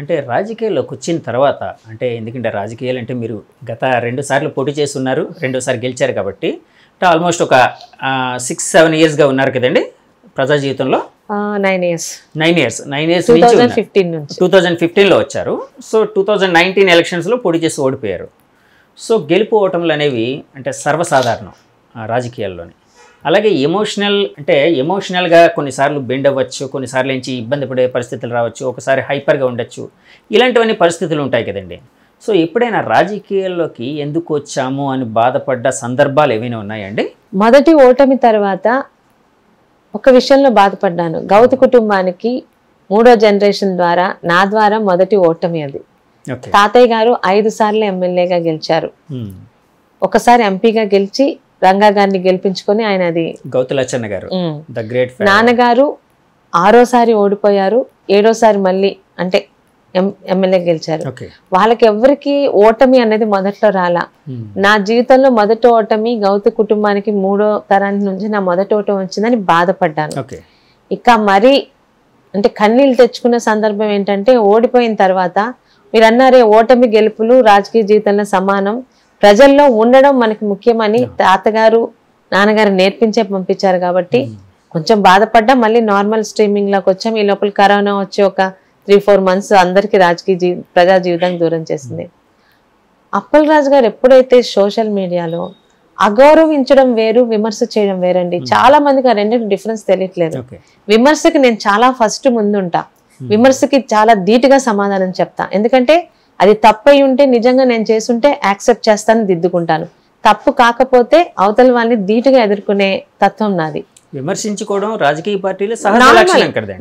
అంటే రాజకీయాల్లోకి వచ్చిన తర్వాత అంటే ఎందుకంటే రాజకీయాలు అంటే మీరు గత 2 సార్లు పోటీ చేసి ఉన్నారు, రెండోసారి గెలిచారు కాబట్టి ఆల్మోస్ట్ ఒక 6-7 ఇయర్స్గా ఉన్నారు కదండి ప్రజా జీవితంలో. 9 years 9 years 9 years 2015 నుంచి 2015లో వచ్చారు. సో 2019 ఎలక్షన్స్లో పోటీ చేసి ఓడిపోయారు. సో గెలుపు ఓటములు అనేవి అంటే సర్వసాధారణం రాజకీయాల్లోని. అలాగే ఎమోషనల్గా కొన్నిసార్లు బెండ్ అవ్వచ్చు, కొన్నిసార్లు నుంచి ఇబ్బంది పడే పరిస్థితులు రావచ్చు, ఒకసారి హైపర్గా ఉండొచ్చు, ఇలాంటివన్నీ పరిస్థితులు ఉంటాయి కదండి. సో ఎప్పుడైనా రాజకీయాల్లోకి ఎందుకు వచ్చాము అని బాధపడ్డ సందర్భాలు ఏమైనా ఉన్నాయండి? మొదటి ఓటమి తర్వాత ఒక విషయంలో బాధపడ్డాను. గౌతు కుటుంబానికి 3వ జనరేషన్ ద్వారా నా ద్వారా మొదటి ఓటమి అది. తాతయ్య గారు 5 సార్లు ఎమ్మెల్యేగా గెలిచారు, ఒకసారి ఎంపీగా గెలిచి రంగా గారిని గెలిపించుకొని ఆయన అది గౌతు లచ్చన్న గారు ద గ్రేట్. నాన్నగారు 6వసారి ఓడిపోయారు, 7వసారి మళ్ళీ అంటే ఎమ్మెల్యే గెలిచారు. వాళ్ళకి ఎవరికి ఓటమి అనేది మొదట్లో రాలా. నా జీవితంలో మొదటి ఓటమి గౌతు కుటుంబానికి 3వ తరానికి నుంచి నా మొదటి ఓటమి వచ్చిందని బాధపడ్డాను. ఇక మరి అంటే కన్నీళ్ళు తెచ్చుకున్న సందర్భం ఏంటంటే ఓడిపోయిన తర్వాత మీరు అన్నారే ఓటమి గెలుపులు రాజకీయ జీవితంలో సమానం, ప్రజల్లో ఉండడం మనకి ముఖ్యమని తాతగారు నాన్నగారు నేర్పించే పంపించారు కాబట్టి కొంచెం బాధపడ్డా. మళ్ళీ నార్మల్ స్ట్రీమింగ్ లోకి వచ్చాం. ఈ లోపల కరోనా వచ్చి ఒక 3-4 months అందరికి రాజకీయ ప్రజా జీవితానికి దూరం చేసింది. అప్పల్ రాజు గారు ఎప్పుడైతే సోషల్ మీడియాలో అగౌరవించడం వేరు, విమర్శ చేయడం వేరండి. చాలా మందికి ఆ రెండింటి డిఫరెన్స్ తెలియట్లేదు. విమర్శకి నేను చాలా ఫస్ట్ ముందుంటా, విమర్శకి చాలా ధీటుగా సమాధానం చెప్తా. ఎందుకంటే అది తప్పై ఉంటే నిజంగా నేను చేసుంటే యాక్సెప్ట్ చేస్తాను, దిద్దుకుంటాను. తప్పు కాకపోతే అవతల వాళ్ళని ధీటుగా ఎదుర్కొనే తత్వం నాది. విమర్శించుకోవడం రాజకీయ పార్టీలు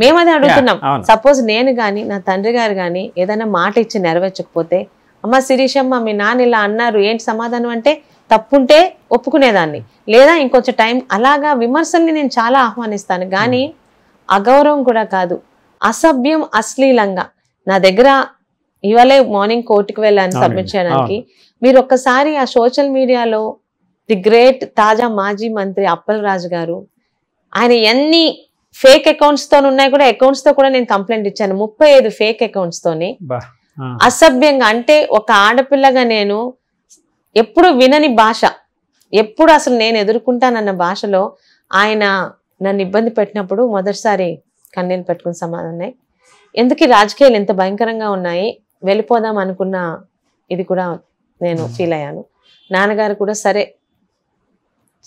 మేము అదే అడుగుతున్నాం. సపోజ్ నేను గాని నా తండ్రి గారు గాని ఏదైనా మాట ఇచ్చి నెరవేర్చకపోతే, అమ్మ శిరీషమ్మ మీ నాన్న ఇలా అన్నారు ఏంటి సమాధానం అంటే తప్పుంటే ఒప్పుకునేదాన్ని, లేదా ఇంకొంచెం టైం. అలాగా విమర్శల్ని నేను చాలా ఆహ్వానిస్తాను, కానీ అగౌరవం కూడా కాదు, అసభ్యం అశ్లీలంగా. నా దగ్గర ఇవాళే మార్నింగ్ కోర్టుకు వెళ్ళాను సబ్మిట్ చేయడానికి. మీరు ఒక్కసారి ఆ సోషల్ మీడియాలో ది గ్రేట్ తాజా మాజీ మంత్రి అప్పల్ రాజు గారు ఆయన ఎన్ని ఫేక్ అకౌంట్స్ తో ఉన్నాయి కూడా, అకౌంట్స్ తో కూడా నేను కంప్లైంట్ ఇచ్చాను. 35 ఫేక్ అకౌంట్స్ తోని అసభ్యంగా. అంటే ఒక ఆడపిల్లగా నేను ఎప్పుడు వినని భాష, ఎప్పుడు అసలు నేను ఎదుర్కొంటానన్న భాషలో ఆయన నన్ను ఇబ్బంది పెట్టినప్పుడు మొదటిసారి కన్నీళ్ళు పెట్టుకుని సమాధానం. ఎందుకు రాజకీయాలు ఎంత భయంకరంగా ఉన్నాయి, వెళ్ళిపోదాం అనుకున్న ఇది కూడా నేను ఫీల్ అయ్యాను. నాన్నగారు కూడా సరే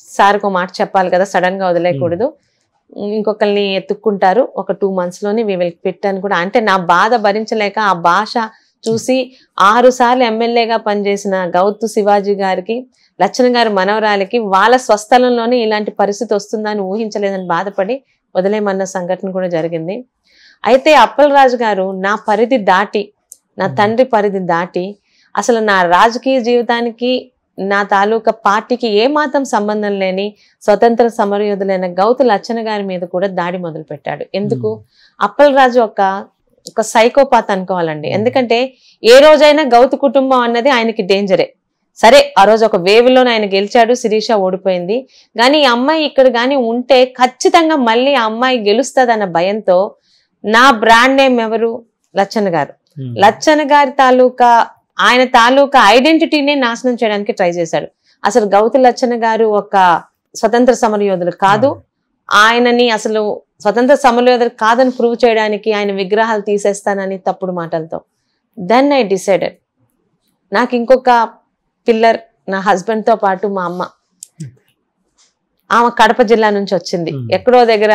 సార్కు మాట చెప్పాలి కదా, సడన్ గా వదిలేయకూడదు, ఇంకొకరిని ఎత్తుక్కుంటారు, ఒక 2 months లోనే పెట్టాను కూడా. అంటే నా బాధ భరించలేక ఆ భాష చూసి 6 సార్లు ఎమ్మెల్యేగా పనిచేసిన గౌతు శివాజీ గారికి, లచ్చన గారి మనవరాలికి వాళ్ళ స్వస్థలంలోనే ఇలాంటి పరిస్థితి వస్తుందని ఊహించలేదని బాధపడి వదిలేయమన్న సంఘటన కూడా జరిగింది. అయితే అప్పల్ రాజు గారు నా పరిధి దాటి, నా తండ్రి పరిధి దాటి, అసలు నా రాజకీయ జీవితానికి నా తాలూకా పార్టీకి ఏమాత్రం సంబంధం లేని స్వతంత్ర సమరయోధులైన గౌతు లచ్చన గారి మీద కూడా దాడి మొదలు పెట్టాడు. ఎందుకు? అప్పల్ రాజు ఒక సైకోపాత్ అనుకోవాలండి. ఎందుకంటే ఏ రోజైనా గౌతు కుటుంబం అన్నది ఆయనకి డేంజరే. సరే ఆ రోజు ఒక వేవ్లో ఆయన గెలిచాడు, శిరీష ఓడిపోయింది, కానీ ఈ అమ్మాయి ఇక్కడ కానీ ఉంటే ఖచ్చితంగా మళ్ళీ ఆ అమ్మాయి గెలుస్తుందన్న భయంతో నా బ్రాండ్ నేమ్ ఎవరు? లచ్చన గారు. లచ్చన గారి తాలూకా ఆయన తాలూకా ఐడెంటిటీనే నాశనం చేయడానికి ట్రై చేశాడు. అసలు గౌతు లచ్చన గారు ఒక స్వతంత్ర సమరయోధులు కాదు, ఆయనని అసలు స్వతంత్ర సమరయోధులు కాదని ప్రూవ్ చేయడానికి ఆయన విగ్రహాలు తీసేస్తానని తప్పుడు మాటలతో. దెన్ ఐ డిసైడెడ్, నాకు ఇంకొక పిల్లర్ నా హస్బెండ్ తో పాటు మా అమ్మ, ఆమె కడప జిల్లా నుంచి వచ్చింది. ఎక్కడో దగ్గర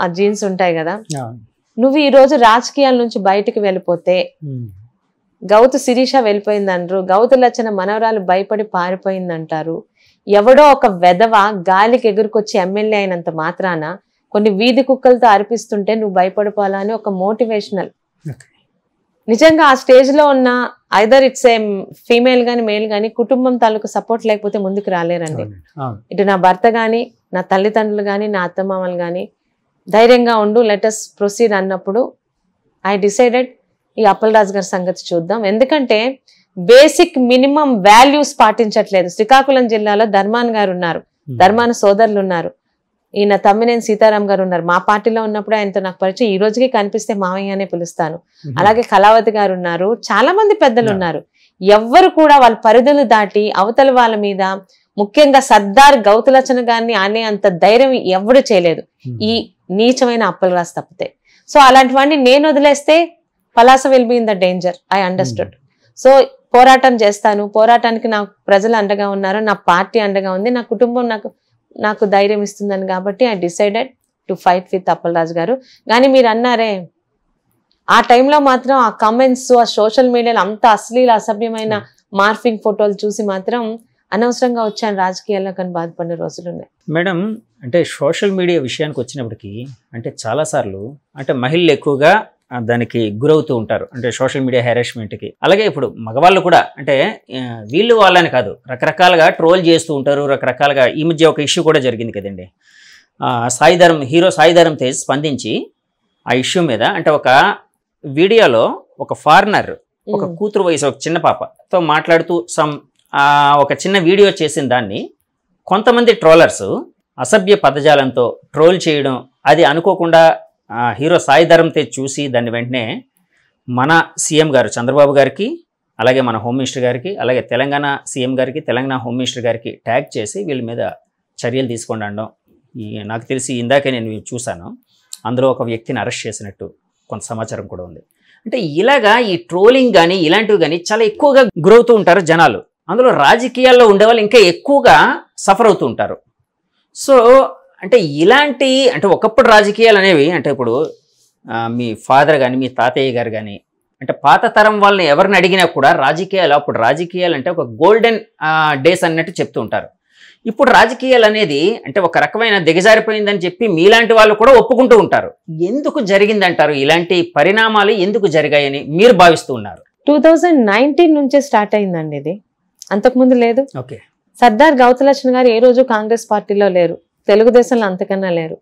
ఆ జీన్స్ ఉంటాయి కదా. నువ్వు ఈ రోజు రాజకీయాల నుంచి బయటికి వెళ్ళిపోతే గౌతు శిరీష వెళ్ళిపోయిందంటారు, గౌతు లచ్చన మనవరాలు భయపడి పారిపోయిందంటారు. ఎవడో ఒక వెధవ గాలికి ఎగురుకొచ్చి ఎమ్మెల్యే అయినంత మాత్రాన కొన్ని వీధి కుక్కలతో అర్పిస్తుంటే నువ్వు భయపడిపోవాలా అని ఒక మోటివేషనల్. నిజంగా ఆ స్టేజ్ లో ఉన్న ఐదర్ ఇట్స్ ఏ ఫీమేల్ గాని మేల్ గాని కుటుంబం తాలూకు సపోర్ట్ లేకపోతే ముందుకు రాలేరండి. ఇటు నా భర్త గాని, నా తల్లిదండ్రులు గాని, నా అత్తమామలు గాని ధైర్యంగా ఉండు, లెటస్ ప్రొసీడ్ అన్నప్పుడు ఐ డిసైడెడ్ ఈ అప్పల్ రాజు గారి సంగతి చూద్దాం. ఎందుకంటే బేసిక్ మినిమం వాల్యూస్ పాటించట్లేదు. శ్రీకాకుళం జిల్లాలో ధర్మాన్ గారు ఉన్నారు, ధర్మాన సోదరులు ఉన్నారు. ఈయన తమ్మినేని సీతారాం గారు ఉన్నారు, మా పార్టీలో ఉన్నప్పుడు ఆయనతో నాకు పరిచయం, ఈ రోజుకి కనిపిస్తే మామయ్య అనే పిలుస్తాను. అలాగే కళావతి గారు ఉన్నారు, చాలా మంది పెద్దలు ఉన్నారు. ఎవ్వరు కూడా వాళ్ళ పరిధులు దాటి అవతల వాళ్ళ మీద, ముఖ్యంగా సర్దార్ గౌతులచ్చన గారిని అనే అంత ధైర్యం ఎవరు చేయలేదు, ఈ నీచమైన అప్పలరాజు తప్పితే. సో అలాంటివన్నీ నేను వదిలేస్తే Palasa will be in the danger, I understood. So పోరాటం చేస్తాను, పోరాటానికి నాకు ప్రజలు అండగా ఉన్నారు, నా పార్టీ అండగా ఉంది, నా కుటుంబం నాకు ధైర్యం ఇస్తుందని, కాబట్టి I decided to fight with Appalaraju గారు. కానీ మీరు అన్నారే ఆ టైంలో మాత్రం ఆ కమెంట్స్, ఆ సోషల్ మీడియాలో అంత అశ్లీల అసభ్యమైన మార్ఫింగ్ ఫోటోలు చూసి మాత్రం అనవసరంగా వచ్చాను రాజకీయాల్లో కానీ బాధపడిన రోజులు ఉన్నాయి. మేడం, అంటే సోషల్ మీడియా విషయానికి వచ్చినప్పటికీ అంటే చాలాసార్లు అంటే మహిళలు ఎక్కువగా దానికి గురవుతూ ఉంటారు, అంటే సోషల్ మీడియా హెరాస్మెంట్కి. అలాగే ఇప్పుడు మగవాళ్ళు కూడా అంటే వీళ్ళు వాళ్ళని కాదు, రకరకాలుగా ట్రోల్ చేస్తూ ఉంటారు, రకరకాలుగా. ఈ మధ్య ఒక ఇష్యూ కూడా జరిగింది కదండి, హీరో సాయిధరం తేజ్ స్పందించి ఆ ఇష్యూ మీద, అంటే ఒక వీడియోలో ఒక ఫారినర్ ఒక కూతురు వయసు ఒక చిన్న పాపతో మాట్లాడుతూ ఒక చిన్న వీడియో చేసిన దాన్ని కొంతమంది ట్రోలర్స్ అసభ్య పదజాలంతో ట్రోల్ చేయడం, అది అనుకోకుండా హీరో సాయిధరం తేజ్ చూసి దాన్ని వెంటనే మన సీఎం గారు చంద్రబాబు గారికి, అలాగే మన హోమ్ మినిస్టర్ గారికి, అలాగే తెలంగాణ సీఎం గారికి, తెలంగాణ హోమ్ మినిస్టర్ గారికి ట్యాగ్ చేసి వీళ్ళ మీద చర్యలు తీసుకోండి అనడం. నాకు తెలిసి ఇందాకే నేను చూశాను, అందులో ఒక వ్యక్తిని అరెస్ట్ చేసినట్టు కొంత సమాచారం కూడా ఉంది. అంటే ఇలాగా ఈ ట్రోలింగ్ కానీ ఇలాంటివి కానీ చాలా ఎక్కువగా గురవుతూ ఉంటారు జనాలు. అందులో రాజకీయాల్లో ఉండేవాళ్ళు ఇంకా ఎక్కువగా సఫర్ అవుతూ ఉంటారు. సో అంటే ఇలాంటి అంటే ఒకప్పుడు రాజకీయాలు అనేవి అంటే ఇప్పుడు మీ ఫాదర్ కానీ మీ తాతయ్య గారు కానీ అంటే పాత తరం వాళ్ళని ఎవరిని అడిగినా కూడా రాజకీయాలు, అప్పుడు రాజకీయాలు అంటే ఒక గోల్డెన్ డేస్ అన్నట్టు చెప్తూ ఉంటారు. ఇప్పుడు రాజకీయాలు అనేది అంటే ఒక రకమైన దిగజారిపోయిందని చెప్పి మీలాంటి వాళ్ళు కూడా ఒప్పుకుంటూ ఉంటారు. ఎందుకు జరిగిందంటారు? ఇలాంటి పరిణామాలు ఎందుకు జరిగాయని మీరు భావిస్తూ ఉన్నారు? 2019 నుంచే స్టార్ట్ అయిందండి ఇది, అంతకుముందు లేదు. ఓకే. సర్దార్ గౌతులచ్చన గారు ఏ రోజు కాంగ్రెస్ పార్టీలో లేరు, తెలుగుదేశంలో అంతకన్నా లేరు.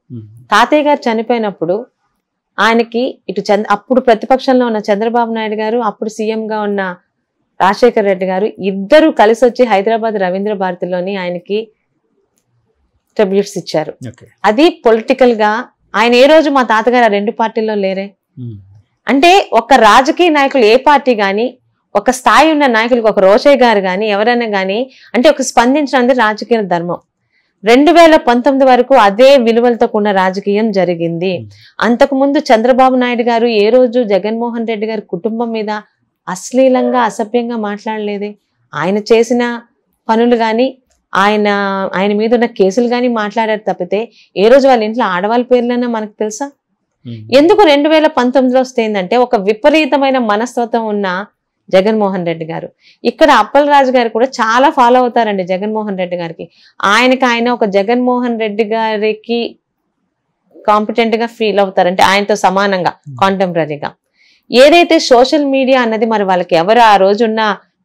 తాతయ్య గారు చనిపోయినప్పుడు ఆయనకి ఇటు అప్పుడు ప్రతిపక్షంలో ఉన్న చంద్రబాబు నాయుడు గారు, అప్పుడు సీఎంగా ఉన్న రాజశేఖర్ రెడ్డి గారు ఇద్దరు కలిసి వచ్చి హైదరాబాద్ రవీంద్ర భారతిలోని ఆయనకి ట్రిబ్యూట్స్ ఇచ్చారు. అది పొలిటికల్ గా ఆయన ఏ రోజు మా తాతగారు ఆ రెండు పార్టీల్లో లేరే. అంటే ఒక రాజకీయ నాయకులు ఏ పార్టీ గాని, ఒక స్థాయి ఉన్న నాయకులకు, ఒక రోషయ్య గారు కానీ ఎవరైనా కానీ అంటే ఒక స్పందించడం రాజకీయ ధర్మం. 2019 వరకు అదే విలువలతో కూడిన రాజకీయం జరిగింది. అంతకుముందు చంద్రబాబు నాయుడు గారు ఏ రోజు జగన్మోహన్ రెడ్డి గారి కుటుంబం మీద అశ్లీలంగా అసభ్యంగా మాట్లాడలేదే. ఆయన చేసిన పనులు కానీ ఆయన మీద ఉన్న కేసులు కానీ మాట్లాడారు తప్పితే ఏ రోజు వాళ్ళ ఇంట్లో ఆడవాళ్ళ పేర్లన్నా మనకు తెలుసా? ఎందుకు 2019లో వస్తేందంటే ఒక విపరీతమైన మనస్తత్వం ఉన్న జగన్మోహన్ రెడ్డి గారు, ఇక్కడ అప్పలరాజు గారు కూడా చాలా ఫాలో అవుతారండి జగన్మోహన్ రెడ్డి గారికి. ఆయన ఒక జగన్మోహన్ రెడ్డి గారికి కాంపిటెంట్ గా ఫీల్ అవుతారు, అంటే ఆయనతో సమానంగా కాంటెంపరీగా. ఏదైతే సోషల్ మీడియా అన్నది మరి వాళ్ళకి ఎవరు ఆ రోజున్న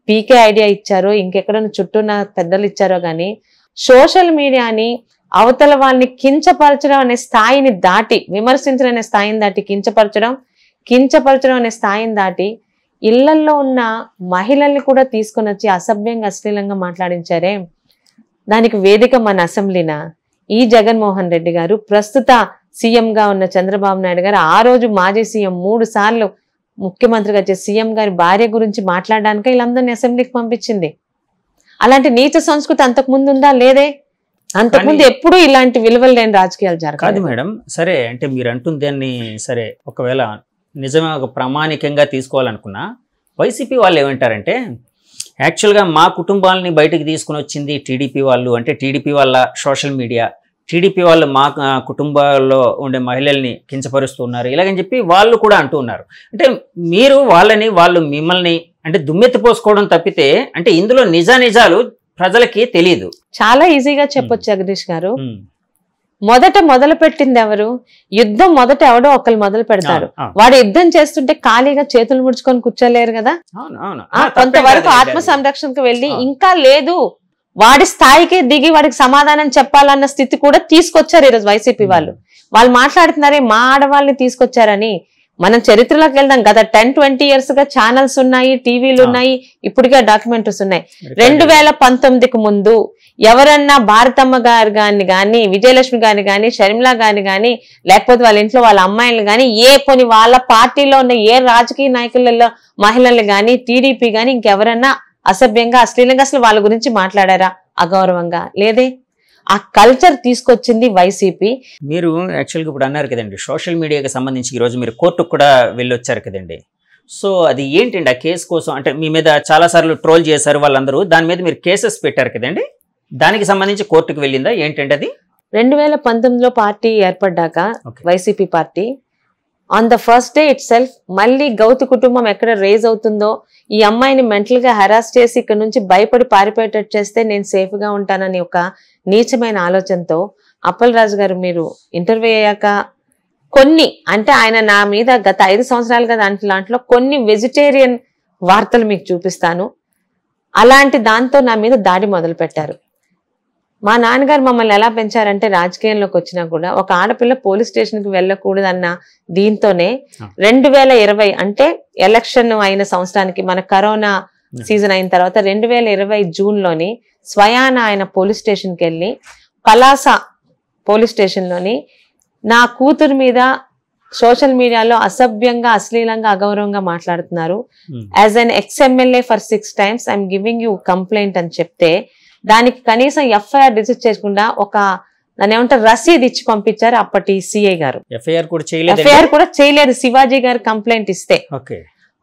పీకే ఐడియా ఇచ్చారో, ఇంకెక్కడన్నా చుట్టూన్న పెద్దలు ఇచ్చారో కానీ సోషల్ మీడియాని అవతల వాళ్ళని కించపరచడం అనే స్థాయిని దాటి, విమర్శించడం అనే స్థాయిని దాటి కించపరచడం అనే స్థాయిని దాటి ఇళ్లల్లో ఉన్న మహిళల్ని కూడా తీసుకొని వచ్చి అసభ్యంగా అశ్లీలంగా మాట్లాడించారే. దానికి వేదిక మన అసెంబ్లీనా? ఈ జగన్మోహన్ రెడ్డి గారు, ప్రస్తుత సీఎంగా ఉన్న చంద్రబాబు నాయుడు గారు, ఆ రోజు మాజీ సీఎం 3 సార్లు ముఖ్యమంత్రిగా చేసి సీఎం గారి భార్య గురించి మాట్లాడడానికే వీళ్ళందరినీ అసెంబ్లీకి పంపించింది. అలాంటి నీచ సంస్కృతి అంతకుముందు ఉందా? లేదే. అంతకుముందు ఎప్పుడు ఇలాంటి విలువలు లేని రాజకీయాలు జరగదు మేడం. సరే, అంటే మీరు అంటుంది దాన్ని సరే, ఒకవేళ నిజమే ఒక ప్రామాణికంగా తీసుకోవాలనుకున్నా వైసీపీ వాళ్ళు ఏమంటారంటే యాక్చువల్గా మా కుటుంబాలని బయటకు తీసుకుని వచ్చింది టీడీపీ వాళ్ళు, అంటే టీడీపీ వాళ్ళ సోషల్ మీడియా, టీడీపీ వాళ్ళు మా కుటుంబాల్లో ఉండే మహిళల్ని కించపరుస్తున్నారు ఇలాగని చెప్పి వాళ్ళు కూడా అంటూ ఉన్నారు. అంటే మీరు వాళ్ళు మిమ్మల్ని అంటే దుమ్మెత్తిపోసుకోవడం తప్పితే అంటే ఇందులో నిజాలు ప్రజలకి తెలియదు. చాలా ఈజీగా చెప్పొచ్చు జగదీష్ గారు. మొదలు పెట్టింది ఎవరు? యుద్ధం మొదట ఎవడో ఒకళ్ళు మొదలు పెడతారు. వాడు యుద్ధం చేస్తుంటే ఖాళీగా చేతులు ముడుచుకొని కూర్చోలేరు కదా. కొంతవరకు ఆత్మ సంరక్షణకు వెళ్ళి ఇంకా లేదు వాడి స్థాయికి దిగి వాడికి సమాధానం చెప్పాలన్న స్థితి కూడా తీసుకొచ్చారు ఈరోజు వైసీపీ వాళ్ళు. వాళ్ళు మాట్లాడుతున్నారే మా ఆడవాళ్ళని తీసుకొచ్చారని. మనం చరిత్రలోకి వెళ్దాం. గత 10-20 years గా ఛానల్స్ ఉన్నాయి, టీవీలు ఉన్నాయి, ఇప్పటికే డాక్యుమెంటరీస్ ఉన్నాయి. 2019కి ముందు ఎవరన్నా భారతమ్మ గారు గాని విజయలక్ష్మి గారిని గాని షర్మిల గారిని గాని లేకపోతే వాళ్ళ ఇంట్లో వాళ్ళ అమ్మాయిలను గాని వాళ్ళ పార్టీలో ఉన్న ఏ రాజకీయ నాయకులలో మహిళలు గాని టీడీపీ గాని ఇంకెవరన్నా అసభ్యంగా అశ్లీలంగా అసలు వాళ్ళ గురించి మాట్లాడారా? అగౌరవంగా లేదే. ఆ కల్చర్ తీసుకొచ్చింది వైసీపీ. మీరు యాక్చువల్గా ఇప్పుడు అన్నారు కదండి, సోషల్ మీడియాకి సంబంధించి ఈరోజు మీరు కోర్టుకు కూడా వెళ్ళొచ్చారు కదండి. సో అది ఏంటండి ఆ కేసు కోసం? అంటే మీ మీద చాలాసార్లు ట్రోల్ చేశారు వాళ్ళందరూ, దాని మీద మీరు కేసెస్ పెట్టారు కదండి, దానికి సంబంధించి కోర్టుకు వెళ్ళిందా ఏంటండి అది? 2019లో పార్టీ ఏర్పడ్డాక YCP party on the first day itself మళ్ళీ గౌతు కుటుంబం ఎక్కడ రేజ్ అవుతుందో, ఈ అమ్మాయిని మెంటల్ గా హెరాస్ చేసి ఇక్కడ నుంచి భయపడి పారిపోయేటట్టు చేస్తే నేను సేఫ్ గా ఉంటానని ఒక నీచమైన ఆలోచనతో అప్పలరాజు గారు మీరు ఇంటర్వ్యూ అయ్యాక కొన్ని అంటే ఆయన నా మీద గత 5 సంవత్సరాలుగా దాంట్లో కొన్ని వెజిటేరియన్ వార్తలు మీకు చూపిస్తాను, అలాంటి దాంతో నా మీద దాడి మొదలు పెట్టారు. మా నాన్నగారు మమ్మల్ని ఎలా పెంచారంటే రాజకీయంలోకి వచ్చినా కూడా ఒక ఆడపిల్ల పోలీస్ స్టేషన్కి వెళ్ళకూడదన్న దీంతోనే 2020 అంటే ఎలక్షన్ అయిన సంవత్సరానికి మన కరోనా సీజన్ అయిన తర్వాత 2020 జూన్లోని స్వయాన ఆయన పోలీస్ స్టేషన్కి వెళ్ళి పలాస పోలీస్ స్టేషన్లోని నా కూతురు మీద సోషల్ మీడియాలో అసభ్యంగా అశ్లీలంగా అగౌరవంగా మాట్లాడుతున్నారు, as an X-MLA for 6 times I'm giving you complaint అని చెప్తే దానికి కనీసం ఎఫ్ఐఆర్ రిజిస్టర్ చేయకుండా ఒక దాని ఏమంటారు రసీదు ఇచ్చి పంపించారు అప్పటి సిఐ గారు. ఎఫ్ఐఆర్ కూడా చేయలేదు శివాజీ గారు కంప్లైంట్ ఇస్తే.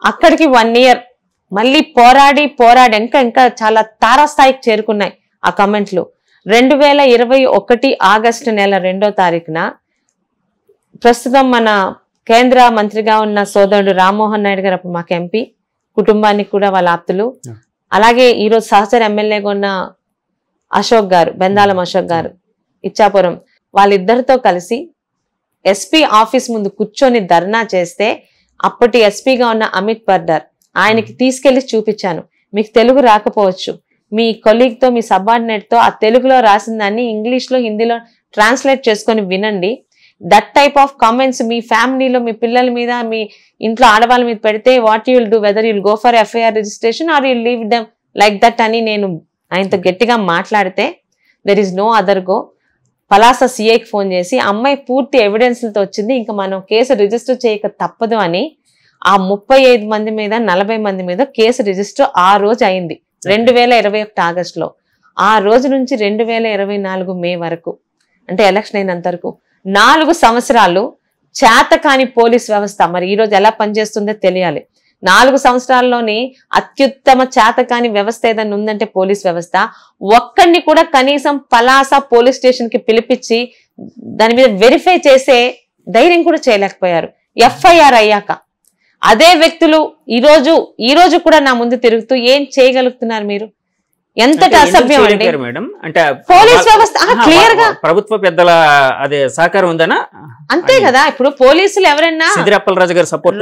అక్కడికి 1 year మళ్ళీ పోరాడి ఇంకా చాలా తారాస్థాయికి చేరుకున్నాయి ఆ కమెంట్లు. 2021 ఆగస్టు నెల 2వ తారీఖున ప్రస్తుతం మన కేంద్ర మంత్రిగా ఉన్న సోదరుడు రామ్మోహన్ నాయుడు గారు అప్పుడు మాకు ఎంపీ, కుటుంబానికి కూడా వాళ్ళ ఆప్తులు, అలాగే ఈరోజు సహచర ఎమ్మెల్యేగా ఉన్న అశోక్ గారు, బెందాలం అశోక్ గారు ఇచ్చాపురం, వాళ్ళిద్దరితో కలిసి ఎస్పీ ఆఫీస్ ముందు కూర్చొని ధర్నా చేస్తే అప్పటి ఎస్పీగా ఉన్న అమిత్ పర్డర్ ఆయనకి తీసుకెళ్లి చూపించాను. మీకు తెలుగు రాకపోవచ్చు, మీ కొలీగ్తో మీ సబార్డినేట్తో ఆ తెలుగులో రాసిన దాన్ని ఇంగ్లీష్లో హిందీలో ట్రాన్స్లేట్ చేసుకొని వినండి. దట్ టైప్ ఆఫ్ కామెంట్స్ మీ ఫ్యామిలీలో మీ పిల్లల మీద మీ ఇంట్లో ఆడవాళ్ళ మీద పెడితే what you will do, whether you'll go for FIR registration or you'll leave them like that అని నేను ఆయనతో గట్టిగా మాట్లాడితే there is no other go. Palasa సిఐకి ఫోన్ చేసి అమ్మాయి పూర్తి ఎవిడెన్స్లతో వచ్చింది, ఇంకా మనం కేసు రిజిస్టర్ చేయక తప్పదు అని ఆ 35 మంది మీద 40 మంది మీద కేసు రిజిస్టర్ ఆ రోజు అయింది 2021 ఆగస్టులో. ఆ రోజు నుంచి 2024 మే వరకు అంటే ఎలక్షన్ అయినంత వరకు 4 సంవత్సరాలు చేతకాని పోలీస్ వ్యవస్థ మరి ఈ రోజు ఎలా పనిచేస్తుందో తెలియాలి. 4 సంవత్సరాల్లోని అత్యుత్తమ చేతకాని వ్యవస్థ ఏదైనా ఉందంటే పోలీస్ వ్యవస్థ. ఒక్కడిని కూడా కనీసం పలాస పోలీస్ స్టేషన్ కి పిలిపించి దాని మీద వెరిఫై చేసే ధైర్యం కూడా చేయలేకపోయారు. ఎఫ్ఐఆర్ అయ్యాక అదే వ్యక్తులు ఈ రోజు కూడా నా ముందు తిరుగుతూ ఏం చేయగలుగుతున్నారు మీరు? ఎంతటి అసభ్యం అండి. పోలీస్ వ్యవస్థ క్లియర్ గా ప్రభుత్వ పెద్దల అదే సహకారం ఉందనా? అంతే కదా. ఇప్పుడు పోలీసులు ఎవరైనా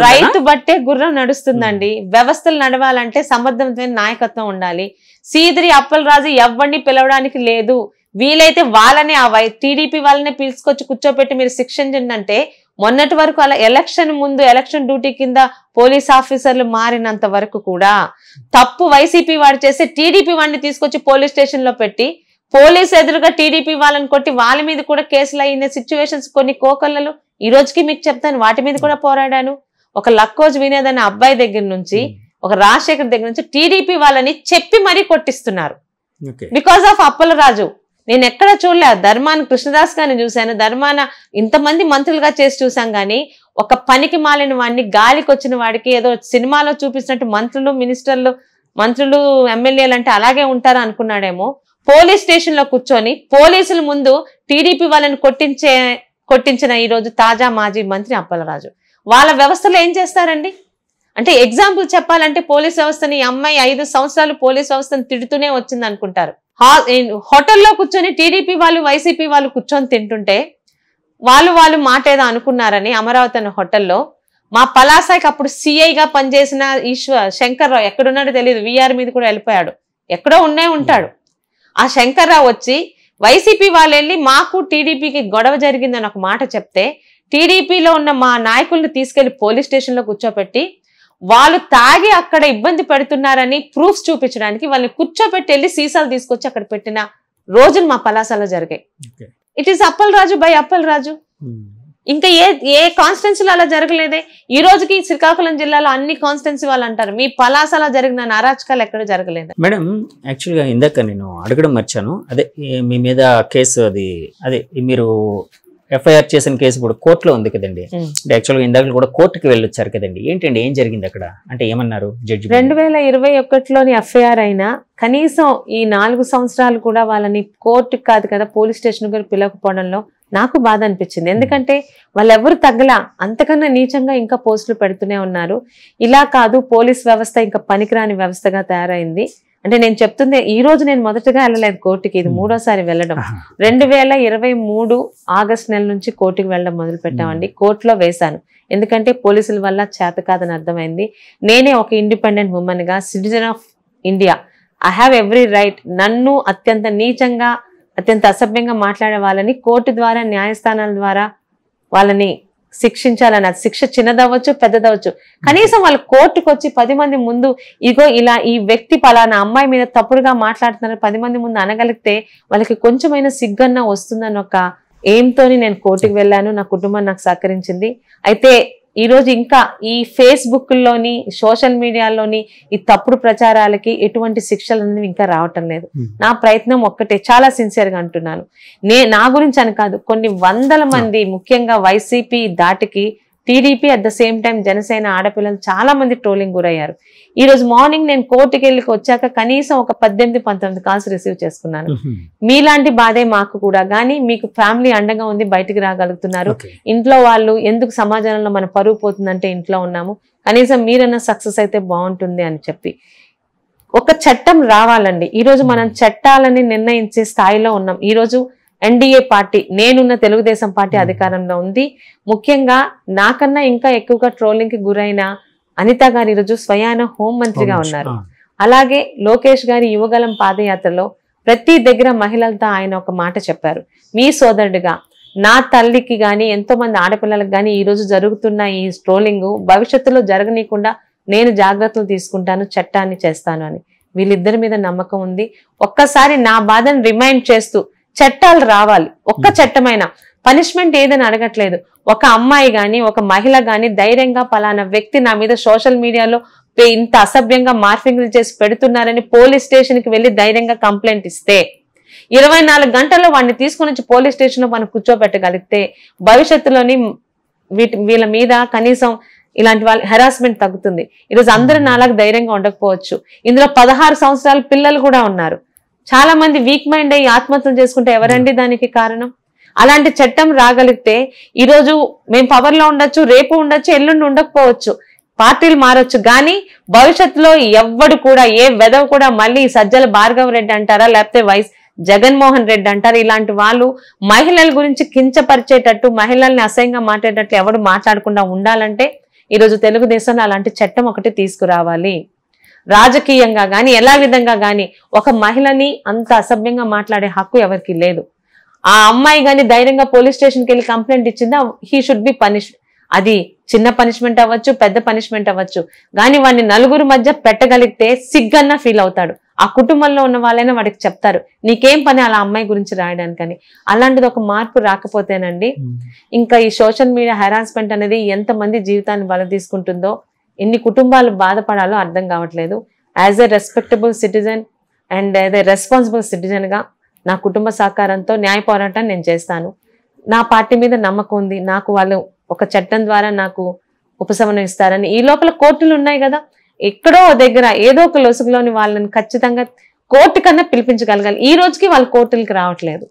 రైతు బట్టే గుర్రం నడుస్తుందండి. వ్యవస్థలు నడవాలంటే సమర్థవంతమైన నాయకత్వం ఉండాలి. సీదిరి అప్పలరాజు ఎవరిని పిలవడానికి లేదు. వీలైతే వాళ్ళని టీడీపీ వాళ్ళని పిలుచుకొచ్చి కూర్చోపెట్టి మీరు శిక్షించండి అంటే మొన్నటి వరకు అలా ఎలక్షన్ ముందు ఎలక్షన్ డ్యూటీ కింద పోలీస్ ఆఫీసర్లు మారినంత వరకు కూడా తప్పు వైసీపీ వాడు చేస్తే టీడీపీ వాడిని తీసుకొచ్చి పోలీస్ స్టేషన్ లో పెట్టి పోలీస్ ఎదురుగా టీడీపీ వాళ్ళని కొట్టి వాళ్ళ మీద కూడా కేసులు అయిన సిచ్యువేషన్స్ కొన్ని కోకొల్లలు ఈ రోజుకి మీకు చెప్తాను. వాటి మీద కూడా పోరాడాను. ఒక లక్కోజ్ వినేద్ అనే అబ్బాయి దగ్గర నుంచి ఒక రాజశేఖర్ దగ్గర నుంచి టీడీపీ వాళ్ళని చెప్పి మరీ కొట్టిస్తున్నారు బికాస్ ఆఫ్ అప్పలరాజు. నేను ఎక్కడ చూడలే. ధర్మాన కృష్ణదాస్ గారిని చూశాను, ధర్మాన ఇంతమంది మంత్రులుగా చేసి చూసాం కానీ ఒక పనికి మాలిన వాడిని గాలికి వచ్చిన వాడికి ఏదో సినిమాలో చూపిస్తున్నట్టు మంత్రులు ఎమ్మెల్యేలు అంటే అలాగే ఉంటారా అనుకున్నాడేమో. పోలీస్ స్టేషన్ లో కూర్చొని పోలీసుల ముందు టీడీపీ వాళ్ళని కొట్టించిన ఈ రోజు తాజా మాజీ మంత్రి అప్పలరాజు. వాళ్ళ వ్యవస్థలో ఏం చేస్తారండి అంటే ఎగ్జాంపుల్ చెప్పాలంటే పోలీస్ వ్యవస్థని అమ్మాయి 5 సంవత్సరాలు పోలీస్ వ్యవస్థను తిడుతూనే వచ్చింది అనుకుంటారు. హోటల్లో కూర్చొని టీడీపీ వాళ్ళు వైసీపీ వాళ్ళు కూర్చొని తింటుంటే వాళ్ళు మాట ఏదో అనుకున్నారని అమరావతి అనే హోటల్లో మా పలాసాకి అప్పుడు సిఐగా పనిచేసిన శంకర్రావు ఎక్కడున్నాడో తెలియదు, విఆర్ మీద కూడా వెళ్ళిపోయాడు, ఎక్కడో ఉంటాడు. ఆ శంకర్రావు వచ్చి వైసీపీ వాళ్ళు వెళ్ళి మాకు టీడీపీకి గొడవ జరిగిందని ఒక మాట చెప్తే టీడీపీలో ఉన్న మా నాయకుల్ని తీసుకెళ్లి పోలీస్ స్టేషన్లో కూర్చోపెట్టి వాళ్ళు తాగి అక్కడ ఇబ్బంది పెడుతున్నారని ప్రూఫ్స్ చూపించడానికి వాళ్ళని కూర్చోపెట్టి వెళ్ళి సీసాలు తీసుకొచ్చి అక్కడ పెట్టిన రోజులు మా పలాసలో జరిగాయి. It is Appal Raju by Appal Raju. ఇంకా ఏ కాన్స్టిట్యున్సీలో అలా జరగలేదే. ఈ రోజుకి శ్రీకాకుళం జిల్లాలో అన్ని కాన్స్టిట్యున్సీ వాళ్ళు అంటారు మీ పలాసలో జరిగిన అరాచకాలు ఎక్కడ జరగలేదు. మేడం యాక్చువల్గా ఇందాక నేను అడగడం మర్చాను, అదే మీ మీద కేసు అదే మీరు ఎఫ్ఐఆర్ చేసిన కేసు ఇప్పుడు కోర్టులో ఉంది కదండి. అంటే యాక్చువల్గా ఇందాక కూడా కోర్టుకి వెళ్ళొచ్చారు కదండి, ఏంటండి ఏం జరిగింది అక్కడ, అంటే ఏమన్నారు జడ్జి? 2021లోని ఎఫ్ఐఆర్ అయినా కనీసం ఈ 4 సంవత్సరాలు కూడా వాళ్ళని కోర్టుకి కాదు కదా పోలీస్ స్టేషన్ కూడా పిలవకపోవడంలో నాకు బాధ అనిపించింది. ఎందుకంటే వాళ్ళెవరు తగ్గలా, అంతకన్నా నీచంగా ఇంకా పోస్టులు పెడుతూనే ఉన్నారు. ఇలా కాదు పోలీస్ వ్యవస్థ ఇంకా పనికిరాని వ్యవస్థగా తయారైంది. అంటే నేను చెప్తుంది ఈ రోజు నేను మొదటగా వెళ్ళలేదు కోర్టుకి, ఇది 3వసారి వెళ్ళడం. 2023 ఆగస్టు నెల నుంచి కోర్టుకి వెళ్ళడం మొదలు పెట్టామండి. కోర్టులో వేశాను ఎందుకంటే పోలీసుల వల్ల చేత కాదని అర్థమైంది. నేనే ఒక ఇండిపెండెంట్ ఉమెన్ గా citizen of India, I have every right. నన్ను అత్యంత నీచంగా అత్యంత అసభ్యంగా మాట్లాడే వాళ్ళని కోర్టు ద్వారా న్యాయస్థానాల ద్వారా వాళ్ళని శిక్షించాలని, అది శిక్ష చిన్నదవ్వచ్చు పెద్దదవచ్చు, కనీసం వాళ్ళు కోర్టుకు వచ్చి 10 మంది ముందు ఇగో ఇలా ఈ వ్యక్తి పలానా అమ్మాయి మీద తప్పుడుగా మాట్లాడుతున్నారు 10 మంది ముందు అనగలిగితే వాళ్ళకి కొంచెమైన సిగ్గన్నా వస్తుందని ఒక ఎయిమ్తోని నేను కోర్టుకు వెళ్ళాను. నా కుటుంబం నాకు సహకరించింది. అయితే ఈ రోజు ఇంకా ఈ ఫేస్బుక్లోని సోషల్ మీడియాలోని ఈ తప్పుడు ప్రచారాలకి ఎటువంటి శిక్షలు అనేవి ఇంకా రావటం లేదు. నా ప్రయత్నం ఒక్కటే, చాలా సిన్సియర్గా అంటున్నాను. నా గురించి అని కాదు, కొన్ని వందల మంది ముఖ్యంగా వైసీపీ దాటికి TDP at the same time Janasena ఆడపిల్లలు చాలా మంది ట్రోలింగ్ గురయ్యారు. ఈ రోజు మార్నింగ్ నేను కోర్టుకి వెళ్ళి వచ్చాక కనీసం ఒక 18-19 కాల్స్ రిసీవ్ చేసుకున్నాను. మీలాంటి బాధే మాకు కూడా, కానీ మీకు ఫ్యామిలీ అండగా ఉంది, బయటికి రాగలుగుతున్నారు. ఇంట్లో వాళ్ళు ఎందుకు సమాజంలో మన పరువు పోతుందంటే ఇంట్లో ఉన్నాము, కనీసం మీరన్నా సక్సెస్ అయితే బాగుంటుంది అని చెప్పి ఒక చట్టం రావాలండి. ఈ రోజు మనం చట్టాలని నిర్ణయించే స్థాయిలో ఉన్నాం. ఈ రోజు ఎన్డీఏ పార్టీ, నేనున్న తెలుగుదేశం పార్టీ అధికారంలో ఉంది. ముఖ్యంగా నాకన్నా ఇంకా ఎక్కువగా ట్రోలింగ్ కి గురైన అనిత గారు ఈరోజు స్వయాన హోంమంత్రిగా ఉన్నారు. అలాగే లోకేష్ గారి యువగలం పాదయాత్రలో ప్రతి దగ్గర మహిళలతో ఆయన ఒక మాట చెప్పారు, మీ సోదరుడిగా నా తల్లికి గాని ఎంతో మంది ఆడపిల్లలకు గాని ఈ రోజు జరుగుతున్న ఈ ట్రోలింగ్ భవిష్యత్తులో జరగనీయకుండా నేను జాగ్రత్తలు తీసుకుంటాను, చట్టాన్ని చేస్తాను అని. వీళ్ళిద్దరి మీద నమ్మకం ఉంది. ఒక్కసారి నా బాధను రిమైండ్ చేస్తూ చట్టాలు రావాలి. ఒక్క చట్టమైనా, పనిష్మెంట్ ఏదని అడగట్లేదు. ఒక అమ్మాయి గాని ఒక మహిళ గాని ధైర్యంగా పలానా వ్యక్తి నా మీద సోషల్ మీడియాలో ఇంత అసభ్యంగా మార్ఫింగ్లు చేసి పెడుతున్నారని పోలీస్ స్టేషన్ కి వెళ్లి ధైర్యంగా కంప్లైంట్ ఇస్తే 24 గంటల్లో వాడిని తీసుకుని వచ్చి పోలీస్ స్టేషన్ లో మనం కూర్చోబెట్టగలిగితే భవిష్యత్తులోని వీళ్ళ మీద కనీసం ఇలాంటి వాళ్ళ హెరాస్మెంట్ తగ్గుతుంది. ఈరోజు అందరూ నాలాగా ధైర్యంగా ఉండకపోవచ్చు. ఇందులో 16 సంవత్సరాల పిల్లలు కూడా ఉన్నారు. చాలా మంది వీక్ మైండ్ అయ్యి ఆత్మహత్యలు చేసుకుంటే ఎవరండి దానికి కారణం? అలాంటి చట్టం రాగలిగితే ఈ రోజు మేము పవర్ లో ఉండొచ్చు, రేపు ఉండొచ్చు, ఎల్లుండి ఉండకపోవచ్చు, పార్టీలు మారొచ్చు, కానీ భవిష్యత్తులో ఎవ్వడు కూడా ఏ వెధవ కూడా మళ్ళీ సజ్జల భార్గవ రెడ్డి అంటారా లేకపోతే జగన్మోహన్ రెడ్డి అంటారు, ఇలాంటి వాళ్ళు మహిళల గురించి కించపరిచేటట్టు మహిళల్ని అసహ్యంగా మాట్లాడేటట్టు ఎవడు మాట్లాడకుండా ఉండాలంటే ఈరోజు తెలుగుదేశంలో అలాంటి చట్టం ఒకటి తీసుకురావాలి. రాజకీయంగా గాని ఎలా విధంగా గాని ఒక మహిళని అంత అసభ్యంగా మాట్లాడే హక్కు ఎవరికి లేదు. ఆ అమ్మాయి గాని ధైర్యంగా పోలీస్ స్టేషన్కి వెళ్ళి కంప్లైంట్ ఇచ్చిందా, హీ షుడ్ బి పనిష్. అది చిన్న పనిష్మెంట్ అవ్వచ్చు, పెద్ద పనిష్మెంట్ అవ్వచ్చు, కానీ వాడిని నలుగురు మధ్య పెట్టగలిగితే సిగ్గన్నా ఫీల్ అవుతాడు. ఆ కుటుంబంలో ఉన్న వాళ్ళైనా వాడికి చెప్తారు నీకేం పని అలా అమ్మాయి గురించి రాయడానికని. అలాంటిది ఒక మార్పు రాకపోతేనండి ఇంకా ఈ సోషల్ మీడియా హెరాస్మెంట్ అనేది ఎంతమంది జీవితాన్ని బల తీసుకుంటుందో, ఎన్ని కుటుంబాలు బాధపడాలో అర్థం కావట్లేదు. As a respectable citizen and as a responsible citizen గా నా కుటుంబ సహకారంతో న్యాయ పోరాటాన్ని నేను చేస్తాను. నా పార్టీ మీద నమ్మకం ఉంది. నాకు వాళ్ళు ఒక చట్టం ద్వారా నాకు ఉపశమనం ఇస్తారని. ఈ లోపల కోర్టులు ఉన్నాయి కదా, ఎక్కడో దగ్గర ఏదో ఒక లొసుగులోని వాళ్ళని ఖచ్చితంగా కోర్టు కన్నా పిలిపించగలగాలి. ఈ రోజుకి వాళ్ళు కోర్టులకి రావట్లేదు.